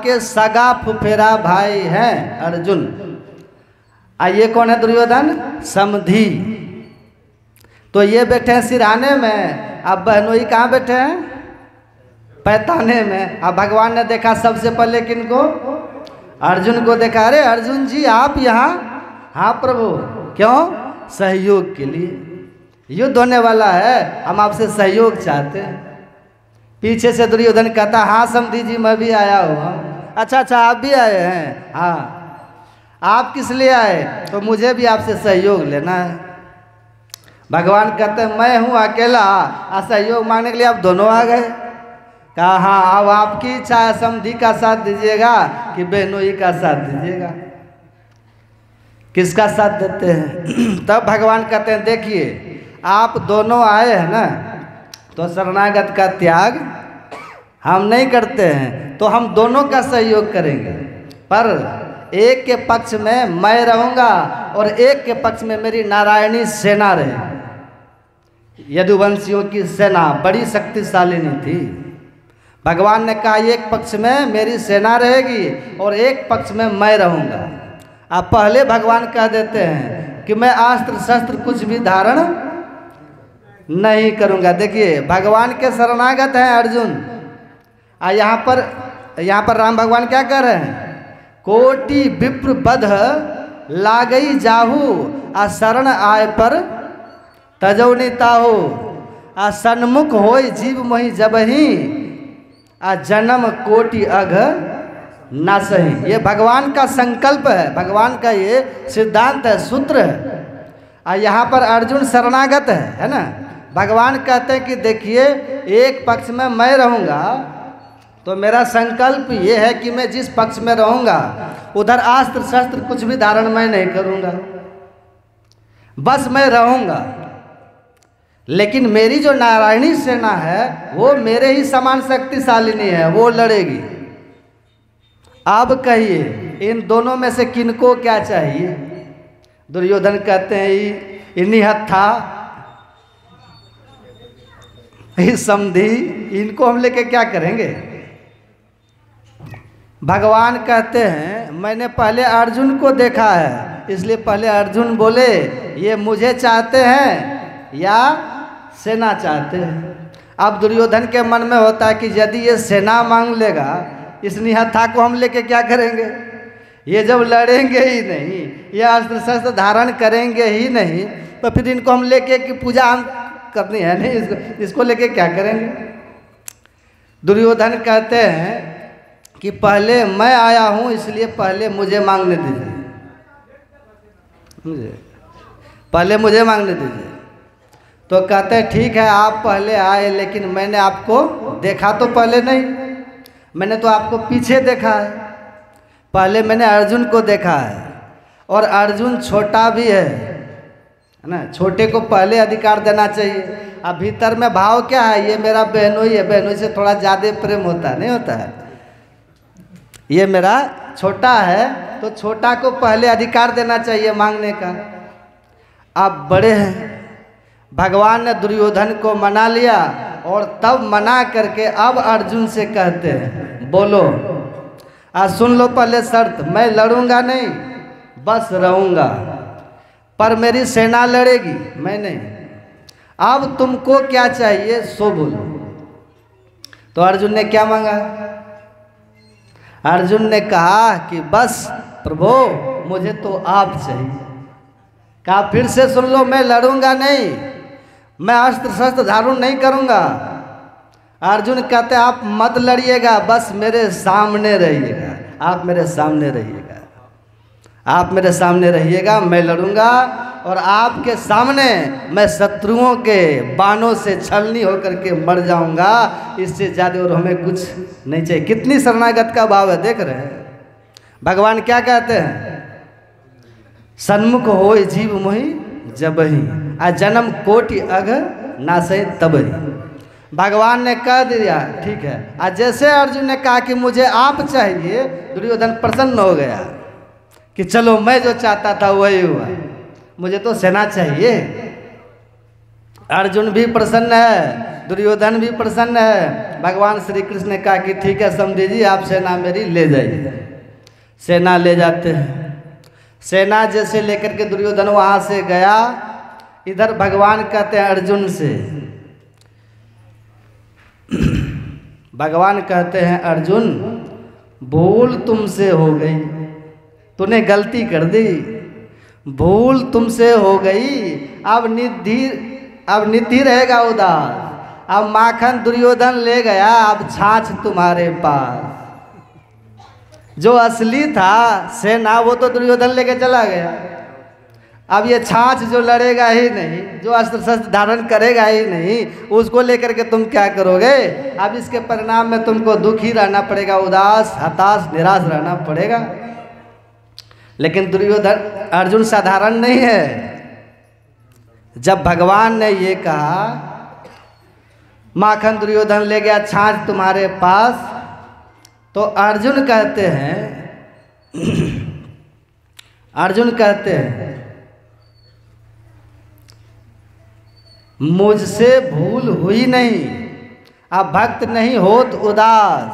आपके सगा फुफेरा भाई हैं अर्जुन। ये कौन है? दुर्योधन समधी। तो ये बैठे हैं सिरहाने में, अब बहनोई कहाँ बैठे हैं? पैताने में। अब भगवान ने देखा सबसे पहले किनको? अर्जुन को देखा। अरे अर्जुन जी आप यहाँ? हाँ प्रभु। क्यों? सहयोग के लिए, युद्ध होने वाला है, हम आपसे सहयोग चाहते हैं। पीछे से दुर्योधन कहता हाँ समधी जी मैं भी आया हूँ। अच्छा आप भी आए हैं? हाँ। आप किस लिए आए? तो मुझे भी आपसे सहयोग लेना है। भगवान कहते हैं मैं हूँ अकेला, सहयोग मांगने के लिए आप दोनों आ गए। कहा हाँ अब आपकी इच्छा है, समधी का साथ दीजिएगा कि बहनोई का साथ दीजिएगा? किसका साथ देते हैं? तब भगवान कहते हैं देखिए आप दोनों आए हैं ना, तो शरणागत का त्याग हम नहीं करते हैं, तो हम दोनों का सहयोग करेंगे। पर एक के पक्ष में मैं रहूँगा और एक के पक्ष में मेरी नारायणी सेना रहेगी। यदुवंशियों की सेना बड़ी शक्तिशालिनी थी। भगवान ने कहा एक पक्ष में मेरी सेना रहेगी और एक पक्ष में मैं रहूँगा। अब पहले भगवान कह देते हैं कि मैं अस्त्र शस्त्र कुछ भी धारण नहीं करूँगा। देखिए भगवान के शरणागत हैं अर्जुन। यहाँ पर राम भगवान क्या कर रहे हैं? कोटि विप्र बध लागई जाहू, शरण आय पर तजौनी ताहू, सन्मुख होय जीव मोहि जबहि, जन्म कोटि अघ नासहि। ये भगवान का संकल्प है, भगवान का ये सिद्धांत है, सूत्र है। यहाँ पर अर्जुन शरणागत है ना। भगवान कहते हैं कि देखिए एक पक्ष में मैं रहूँगा, तो मेरा संकल्प ये है कि मैं जिस पक्ष में रहूँगा उधर अस्त्र शस्त्र कुछ भी धारण मैं नहीं करूँगा, बस मैं रहूँगा। लेकिन मेरी जो नारायणी सेना है वो मेरे ही समान शक्तिशालिनी है, वो लड़ेगी। अब कहिए इन दोनों में से किनको क्या चाहिए? दुर्योधन कहते हैं इन्हीं हत्था, समधी, इनको हम लेके क्या करेंगे? भगवान कहते हैं मैंने पहले अर्जुन को देखा है, इसलिए पहले अर्जुन बोले ये मुझे चाहते हैं या सेना चाहते हैं। अब दुर्योधन के मन में होता है कि यदि ये सेना मांग लेगा, इस निहत्था को हम लेके क्या करेंगे? ये जब लड़ेंगे ही नहीं, ये अस्त्र शस्त्र धारण करेंगे ही नहीं, तो फिर इनको हम लेके की पूजा हम करनी है नहीं, इसको लेके क्या करेंगे? दुर्योधन कहते हैं कि पहले मैं आया हूँ, इसलिए पहले मुझे मांगने दीजिए, पहले मुझे मांगने दीजिए। तो कहते हैं ठीक है आप पहले आए, लेकिन मैंने आपको देखा तो पहले नहीं, मैंने तो आपको पीछे देखा है। पहले मैंने अर्जुन को देखा है, और अर्जुन छोटा भी है ना, छोटे को पहले अधिकार देना चाहिए। अब भीतर में भाव क्या है? ये मेरा बहनोई है, बहनोई से थोड़ा ज़्यादा प्रेम होता है, नहीं होता है? ये मेरा छोटा है, तो छोटा को पहले अधिकार देना चाहिए मांगने का। अब बड़े हैं, भगवान ने दुर्योधन को मना लिया, और तब मना करके अब अर्जुन से कहते हैं बोलो, सुन लो पहले शर्त, मैं लड़ूंगा नहीं, बस रहूंगा, पर मेरी सेना लड़ेगी, मैं नहीं। अब तुमको क्या चाहिए सो बोलो। तो अर्जुन ने क्या मांगा? अर्जुन ने कहा कि बस प्रभु मुझे तो आप चाहिए। कहा फिर से सुन लो, मैं लड़ूंगा नहीं, मैं अस्त्र शस्त्र धारण नहीं करूंगा। अर्जुन कहते आप मत लड़िएगा, बस मेरे सामने रहिएगा, आप मेरे सामने रहिएगा, आप मेरे सामने रहिएगा, मैं लड़ूंगा, और आपके सामने मैं शत्रुओं के बाणों से छलनी होकर के मर जाऊंगा, इससे ज़्यादा और हमें कुछ नहीं चाहिए। कितनी शरणागत का भाव है, देख रहे हैं। भगवान क्या कहते हैं? सन्मुख होय जीव मोहि जबहि, जन्म कोटि अघ नासै तबहि। भगवान ने कह दिया ठीक है। आज जैसे अर्जुन ने कहा कि मुझे आप चाहिए, दुर्योधन प्रसन्न हो गया कि चलो मैं जो चाहता था वही हुआ, मुझे तो सेना चाहिए। अर्जुन भी प्रसन्न है, दुर्योधन भी प्रसन्न है। भगवान श्री कृष्ण ने कहा कि ठीक है समझी जी, आप सेना मेरी ले जाइए। सेना ले जाते हैं। सेना जैसे लेकर के दुर्योधन वहाँ से गया, इधर भगवान कहते हैं अर्जुन से, भगवान कहते हैं अर्जुन भूल तुमसे हो गई, तूने गलती कर दी, भूल तुमसे हो गई, अब निधि रहेगा उदास। अब माखन दुर्योधन ले गया, अब छाछ तुम्हारे पास। जो असली था सेना वो तो दुर्योधन लेके चला गया। अब ये छाछ जो लड़ेगा ही नहीं, जो अस्त्र शस्त्र धारण करेगा ही नहीं, उसको लेकर के तुम क्या करोगे? अब इसके परिणाम में तुमको दुखी रहना पड़ेगा, उदास, हताश, निराश रहना पड़ेगा। लेकिन दुर्योधन अर्जुन साधारण नहीं है। जब भगवान ने ये कहा माखन दुर्योधन ले गया, छाछ तुम्हारे पास, तो अर्जुन कहते हैं मुझसे भूल हुई नहीं, अब भक्त नहीं होत उदास।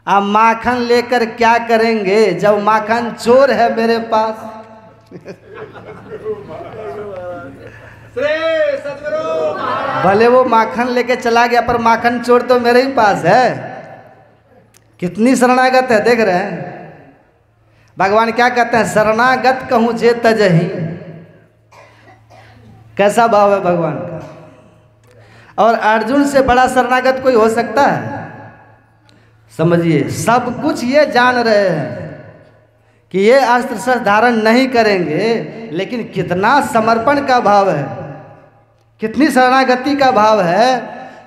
अब माखन लेकर क्या करेंगे जब माखन चोर है मेरे पास? भले वो माखन लेके चला गया, पर माखन चोर तो मेरे ही पास है। कितनी शरणागत है, देख रहे हैं। भगवान क्या कहते हैं? शरणागत कहूँ जे तजही। कैसा भाव है भगवान का। और अर्जुन से बड़ा शरणागत कोई हो सकता है? समझिए, सब कुछ ये जान रहे हैं कि ये अस्त्र शस्त्र धारण नहीं करेंगे, लेकिन कितना समर्पण का भाव है, कितनी शरणागति का भाव है।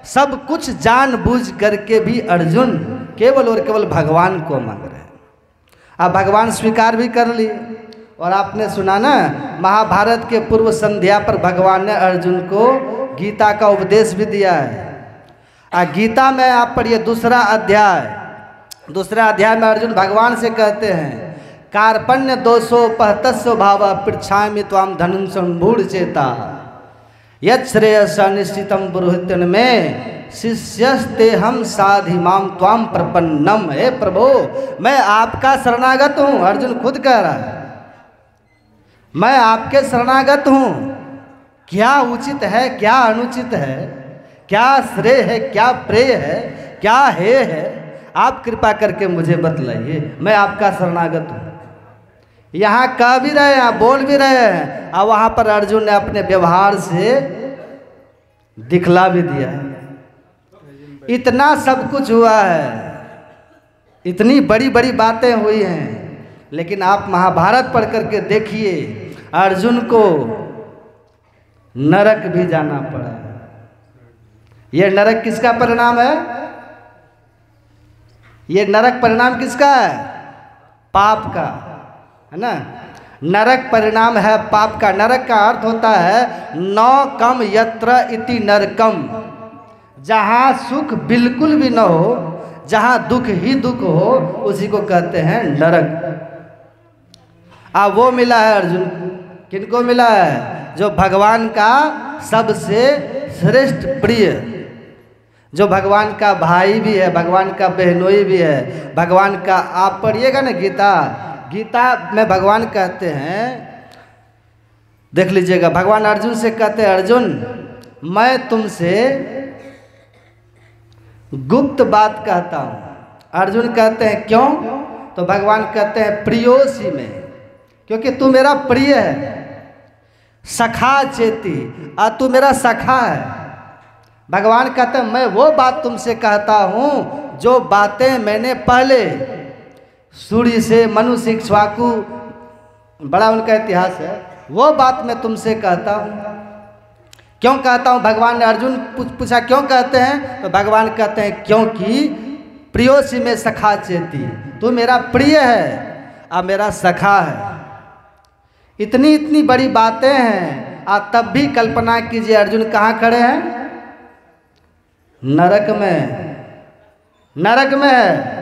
सब कुछ जानबूझ करके भी अर्जुन केवल और केवल भगवान को मांग रहे हैं। अब भगवान स्वीकार भी कर लिए। और आपने सुना ना, महाभारत के पूर्व संध्या पर भगवान ने अर्जुन को गीता का उपदेश भी दिया है। गीता में आप पढ़िए दूसरा अध्याय में अर्जुन भगवान से कहते हैं कार्पण्य दोषो पहतस्व भाव पृच्छामि त्वाम धनुं संभूढ़ चेता यत् श्रेयस निश्चितम पुरोहितन में शिष्यस्ते हम साधिमाम त्वाम प्रपन्नम। हे प्रभु, मैं आपका शरणागत हूँ। अर्जुन खुद कह रहा है, मैं आपके शरणागत हूँ। क्या उचित है, क्या अनुचित है, क्या श्रेय है, क्या प्रेय है, क्या हेय है, आप कृपा करके मुझे बतलाइए। मैं आपका शरणागत हूँ। यहाँ कह भी रहे हैं, बोल भी रहे हैं, और वहाँ पर अर्जुन ने अपने व्यवहार से दिखला भी दिया है। इतना सब कुछ हुआ है, इतनी बड़ी बड़ी बातें हुई हैं, लेकिन आप महाभारत पढ़ करके देखिए, अर्जुन को नरक भी जाना पड़ा। ये नरक किसका परिणाम है? ये नरक परिणाम किसका है? पाप का, है ना। नरक परिणाम है पाप का। नरक का अर्थ होता है न कम यत्र इति नरकम, जहाँ सुख बिल्कुल भी न हो, जहाँ दुख ही दुख हो, उसी को कहते हैं नरक। वो मिला है अर्जुन को। किनको मिला है? जो भगवान का सबसे श्रेष्ठ प्रिय, जो भगवान का भाई भी है, भगवान का बहनोई भी है, भगवान का, आप पढ़िएगा ना गीता में भगवान कहते हैं, देख लीजिएगा, भगवान अर्जुन से कहते हैं अर्जुन मैं तुमसे गुप्त बात कहता हूँ। अर्जुन कहते हैं क्यों? तो भगवान कहते हैं प्रियोसी में, क्योंकि तू मेरा प्रिय है। सखा चेती, तू मेरा सखा है। भगवान कहते हैं मैं वो बात तुमसे कहता हूँ जो बातें मैंने पहले सूर्य से मनुष्य इक्ष्वाकु, बड़ा उनका इतिहास है, वो बात मैं तुमसे कहता हूँ। क्यों कहता हूँ? भगवान ने अर्जुन पूछा क्यों कहते हैं? तो भगवान कहते हैं क्योंकि प्रियोसी में सखा चेती, तू मेरा प्रिय है और मेरा सखा है। इतनी इतनी बड़ी बातें हैं, आप तब भी कल्पना कीजिए अर्जुन कहाँ खड़े हैं? नरक में। नरक में है,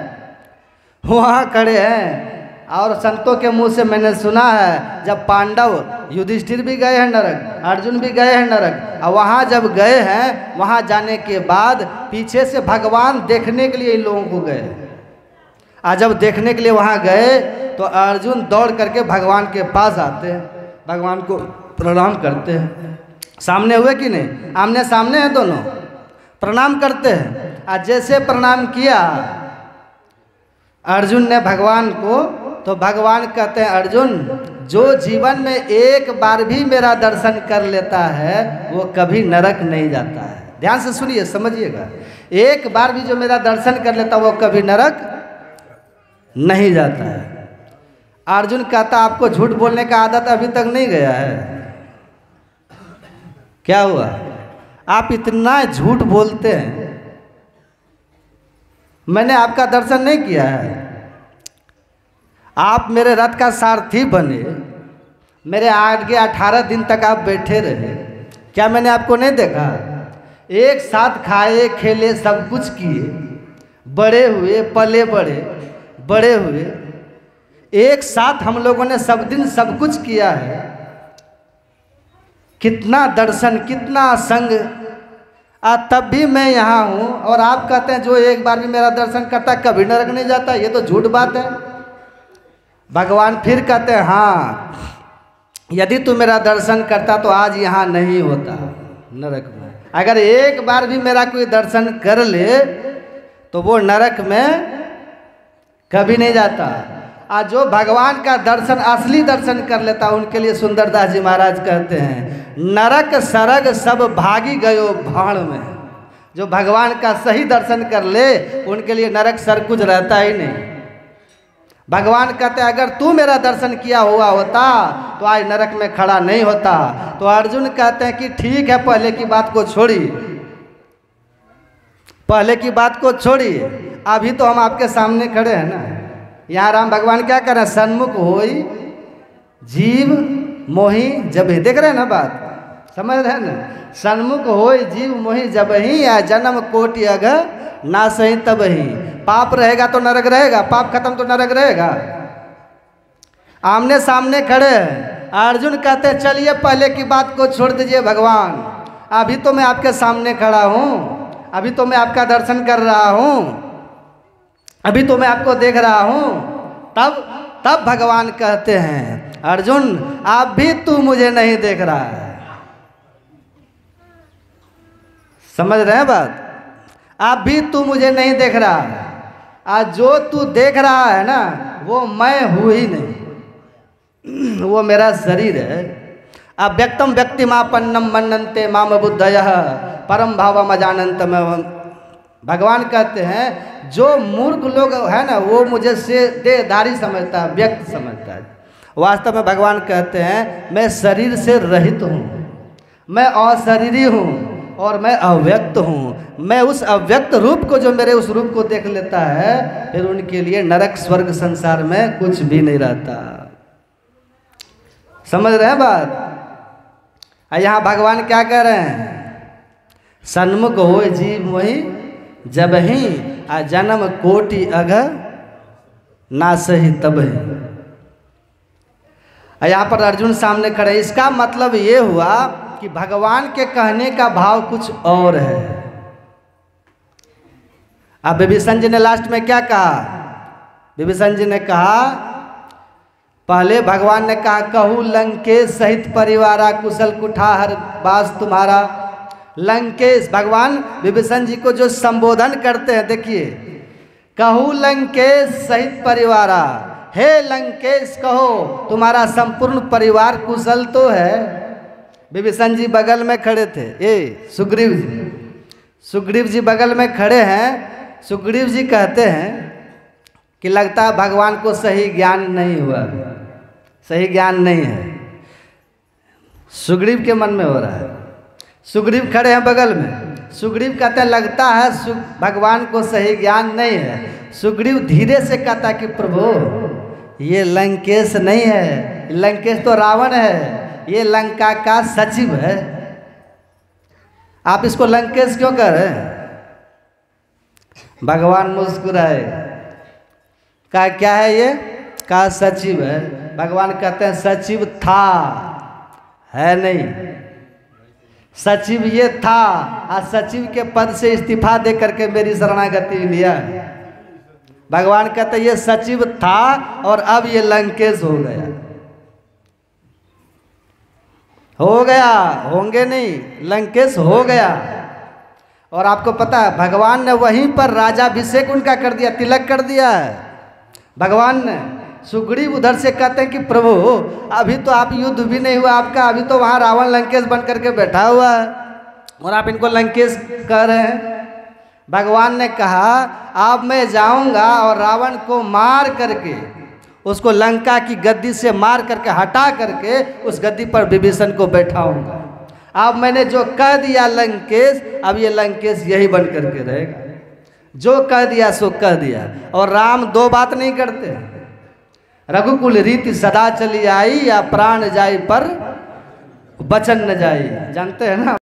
वहाँ खड़े हैं। और संतों के मुंह से मैंने सुना है, जब पांडव युधिष्ठिर भी गए हैं नरक, अर्जुन भी गए हैं नरक, और वहाँ जब गए हैं, वहाँ जाने के बाद पीछे से भगवान देखने के लिए इन लोगों को गए। आज जब देखने के लिए वहाँ गए तो अर्जुन दौड़ करके भगवान के पास आते हैं, भगवान को प्रणाम करते हैं। सामने हुए कि नहीं, आमने सामने हैं दोनों, प्रणाम करते हैं। आज जैसे प्रणाम किया अर्जुन ने भगवान को, तो भगवान कहते हैं अर्जुन, जो जीवन में एक बार भी मेरा दर्शन कर लेता है वो कभी नरक नहीं जाता है। ध्यान से सुनिए, समझिएगा, एक बार भी जो मेरा दर्शन कर लेता वो कभी नरक नहीं जाता है। अर्जुन कहता आपको झूठ बोलने का आदत अभी तक नहीं गया है, क्या हुआ? आप इतना झूठ बोलते हैं, मैंने आपका दर्शन नहीं किया है। आप मेरे रथ का सारथी बने, मेरे आगे 18 दिन तक आप बैठे रहे, क्या मैंने आपको नहीं देखा? एक साथ खाए खेले सब कुछ किए, बड़े हुए, पले बड़े हुए, एक साथ हम लोगों ने सब दिन सब कुछ किया है। कितना दर्शन, कितना संग, तब भी मैं यहाँ हूँ और आप कहते हैं जो एक बार भी मेरा दर्शन करता कभी नरक नहीं जाता। ये तो झूठ बात है। भगवान फिर कहते हैं हाँ, यदि तू मेरा दर्शन करता तो आज यहाँ नहीं होता नरक में। अगर एक बार भी मेरा कोई दर्शन कर ले तो वो नरक में कभी नहीं जाता। आज जो भगवान का दर्शन, असली दर्शन कर लेता, उनके लिए सुंदरदास जी महाराज कहते हैं, नरक सरग सब भागी गयो भाण में। जो भगवान का सही दर्शन कर ले उनके लिए नरक सर कुछ रहता ही नहीं। भगवान कहते हैं अगर तू मेरा दर्शन किया हुआ होता तो आज नरक में खड़ा नहीं होता। तो अर्जुन कहते हैं कि ठीक है, पहले की बात को छोड़िए, पहले की बात को छोड़िए, अभी तो हम आपके सामने खड़े हैं ना। यहाँ राम भगवान क्या कर रहे हैं? सन्मुख होई जीव मोहि जबहि। देख रहे हैं ना बात, समझ रहे हैं ना? सन्मुख होई जीव मोहि जबहि, या जन्म कोटि अघ ना सही तबहि। पाप रहेगा तो नरक रहेगा, पाप खत्म तो नरक रहेगा। आमने सामने खड़े हैं। अर्जुन कहते हैं चलिए पहले की बात को छोड़ दीजिए भगवान, अभी तो मैं आपके सामने खड़ा हूँ, अभी तो मैं आपका दर्शन कर रहा हूँ, अभी तो मैं आपको देख रहा हूँ। तब भगवान कहते हैं अर्जुन अब भी तू मुझे नहीं देख रहा है। समझ रहे हैं बात? अब भी तू मुझे नहीं देख रहा है। आज जो तू देख रहा है ना वो मैं हूँ ही नहीं, वो मेरा शरीर है। अव्यक्तम व्यक्तिमापन्नम मन्नन्ते माम बुद्धयः परम भावम अजानन्तम। भगवान कहते हैं जो मूर्ख लोग है ना वो मुझे से देहधारी समझता है, व्यक्त समझता है। वास्तव में भगवान कहते हैं मैं शरीर से रहित हूँ, मैं अशरीरी हूँ और मैं अव्यक्त हूँ। मैं उस अव्यक्त रूप को, जो मेरे उस रूप को देख लेता है, फिर उनके लिए नरक स्वर्ग संसार में कुछ भी नहीं रहता। समझ रहे हैं बात? यहाँ भगवान क्या कह रहे हैं? सन्मुख हो जीव मोहि जबहि, आ जन्म कोटि अघ नासहि तबहि। यहाँ पर अर्जुन सामने खड़े। इसका मतलब ये हुआ कि भगवान के कहने का भाव कुछ और है। अब विभीषण जी ने लास्ट में क्या कहा? विभीषण जी ने कहा, पहले भगवान ने कहा कहू लंकेश सहित परिवारा कुशल कुठार बास तुम्हारा। लंकेश, भगवान विभीषण जी को जो संबोधन करते हैं, देखिए, कहू लंकेश सहित परिवारा, हे लंकेश कहो तुम्हारा संपूर्ण परिवार कुशल तो है। विभीषण जी बगल में खड़े थे, ये सुग्रीव जी बगल में खड़े हैं। सुग्रीव जी कहते हैं कि लगता है भगवान को सही ज्ञान नहीं हुआ, सही ज्ञान नहीं है। सुग्रीव के मन में हो रहा है। सुग्रीव खड़े हैं बगल में। सुग्रीव कहते हैं लगता है भगवान को सही ज्ञान नहीं है। सुग्रीव धीरे से कहता कि प्रभु ये लंकेश नहीं है, लंकेश तो रावण है, ये लंका का सचिव है। आप इसको लंकेश क्यों कह रहे हैं? भगवान मुस्कुराए, कहा क्या है ये? का सचिव है। भगवान कहते हैं सचिव था, है नहीं, सचिव ये था और सचिव के पद से इस्तीफा दे करके मेरी शरणागति लिया। भगवान कहते हैं ये सचिव था और अब ये लंकेश हो गया, हो गया, होंगे नहीं, लंकेश हो गया। और आपको पता है भगवान ने वहीं पर राजाभिषेक उनका कर दिया, तिलक कर दिया है भगवान ने। सुग्रीव उधर से कहते हैं कि प्रभु अभी तो आप युद्ध भी नहीं हुआ आपका, अभी तो वहाँ रावण लंकेश बन करके बैठा हुआ है और आप इनको लंकेश कह रहे हैं। भगवान ने कहा अब मैं जाऊंगा और रावण को मार करके, उसको लंका की गद्दी से मार करके हटा करके उस गद्दी पर विभीषण को बैठाऊंगा। अब मैंने जो कह दिया लंकेश, अब ये लंकेश यही बन करके रहेगा, जो कह दिया सो कह दिया। और राम दो बात नहीं करते, रघुकुल रीति सदा चली आई, या प्राण जाई पर वचन न जाई, जानते हैं ना।